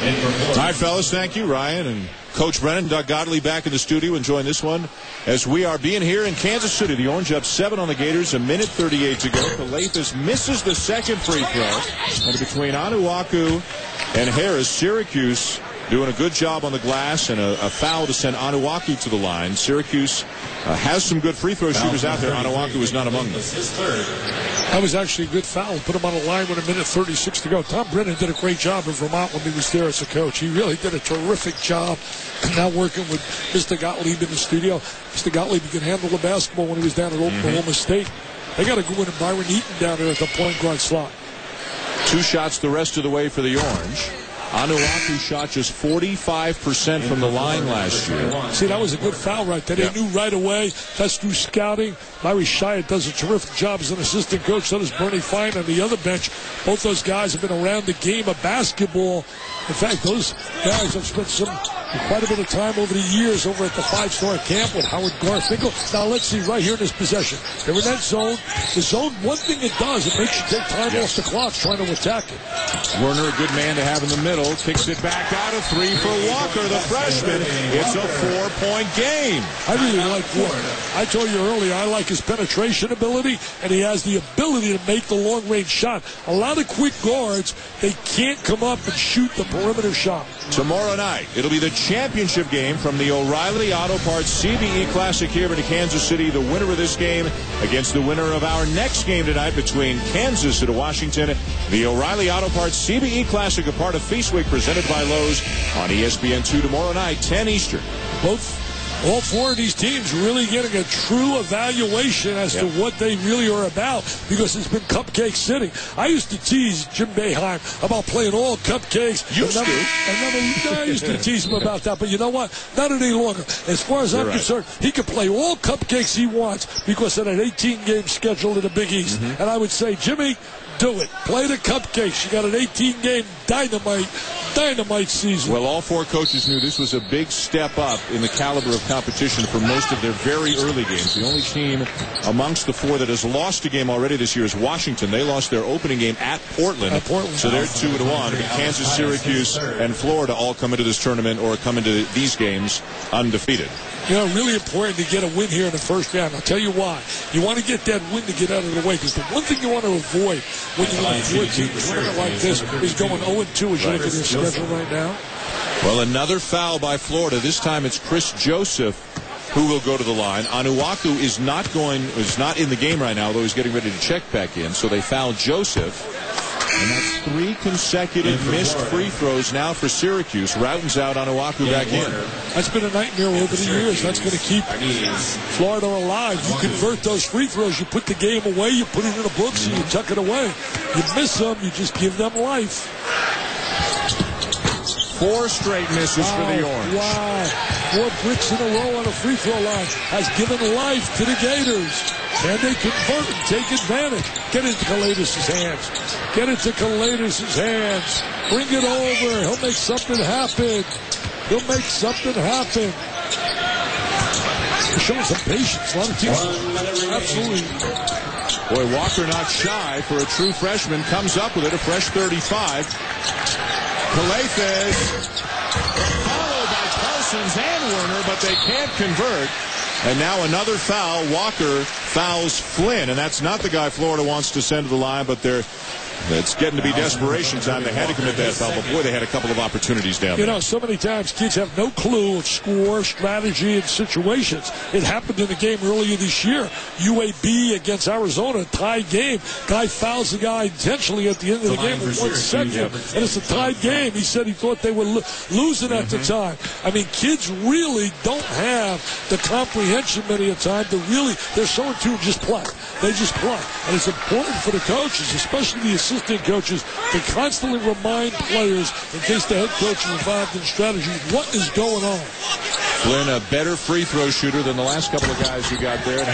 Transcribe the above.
All right, fellas, thank you, Ryan and Coach Brennan. Doug Godley back in the studio enjoying this one as we are being here in Kansas City. The Orange up 7 on the Gators, 1:38 to go. Kalathis misses the second free throw. And between Anuaku and Harris, Syracuse doing a good job on the glass, and a foul to send Anuaku to the line. Syracuse has some good free throw shooters out there. Anuaku is not among them. That was actually a good foul. Put him on the line with 1:36 to go. Tom Brennan did a great job in Vermont when he was there as a coach. He really did a terrific job. Now working with Mr. Gottlieb in the studio. Mr. Gottlieb, he can handle the basketball when he was down at Oklahoma State. They got to go in and Byron Eaton down there at the point guard slot. 2 shots the rest of the way for the Orange. Anuaku shot just 45% from the line last year. See, that was a good foul right there. They knew right away. That's through scouting. Larry Shyatt does a terrific job as an assistant coach. So does Bernie Fine on the other bench. Both those guys have been around the game of basketball. In fact, those guys have spent quite a bit of time over the years over at the 5-star camp with Howard Garfinkel. Now, let's see, right here in this possession. They're in that zone. The zone, one thing it does, it makes you take time off the clock trying to attack it. Werner, a good man to have in the middle. Kicks it back out of 3 for Walker, the freshman. It's a 4-point game. I really like Walker. I told you earlier, I like his penetration ability, and he has the ability to make the long-range shot. A lot of quick guards, they can't come up and shoot the perimeter shot. Tomorrow night, it'll be the championship game from the O'Reilly Auto Parts CBE Classic here in Kansas City. The winner of this game against the winner of our next game tonight between Kansas and Washington. The O'Reilly Auto Parts CBE Classic, a part of Feast Week, presented by Lowe's on ESPN2 tomorrow night, 10 Eastern. All 4 of these teams really getting a true evaluation as to what they really are about, because it's been Cupcake City. I used to tease Jim Boeheim about playing all cupcakes. I used to tease him about that, but you know what? Not any longer. As far as I'm concerned, he can play all cupcakes he wants because of that 18-game schedule in the Big East. And I would say, Jimmy, do it. Play the cupcakes. You got an 18-game dynamite season. Well, all 4 coaches knew this was a big step up in the caliber of competition for most of their very early games. The only team amongst the 4 that has lost a game already this year is Washington. They lost their opening game at Portland. So they're 2-1. Kansas, Syracuse, and Florida all come into this tournament or come into these games undefeated. You know, really important to get a win here in the first round. I'll tell you why. You want to get that win to get out of the way, because the one thing you want to avoid when you want to 14 tournament like this is going 0-2 as you look at your schedule right now. Well, another foul by Florida. This time it's Chris Joseph who will go to the line. Anuaku is not in the game right now, although he's getting ready to check back in. So they foul Joseph. And that's 3 consecutive missed free throws now for Syracuse. Routen's out, Anuaku back in. That's been a nightmare over the years. That's going to keep Florida alive. You convert those free throws, you put the game away, you put it in the books, and you tuck it away. You miss them, you just give them life. 4 straight misses for the Orange. Wow. 4 bricks in a row on a free throw line has given life to the Gators. Can they convert and take advantage? Get it to Kalathis' hands. Get it to Kalathis' hands. Bring it over. He'll make something happen. He'll make something happen. Showing some patience. A lot of teams. Absolutely. Boy, Walker not shy for a true freshman. Comes up with it, a fresh 35. Kalathis, followed by Parsons and Werner, but they can't convert. And now another foul. Walker fouls Flynn, and that's not the guy Florida wants to send to the line, but it's getting to be desperation time. They had to commit that foul, but boy, they had a couple of opportunities down there. You know, so many times kids have no clue of score, strategy, and situations. It happened in the game earlier this year. UAB against Arizona, tied game. Guy fouls the guy intentionally at the end of the game with 1 second, and it's a tied game. He said he thought they were losing at the time. I mean, kids really don't have the comprehension many a time to really, they're so in tune, just play. They just play. And it's important for the coaches, especially the assistant coaches, to constantly remind players, in case the head coach is involved in strategy, what is going on. Flynn, a better free throw shooter than the last couple of guys who got there. And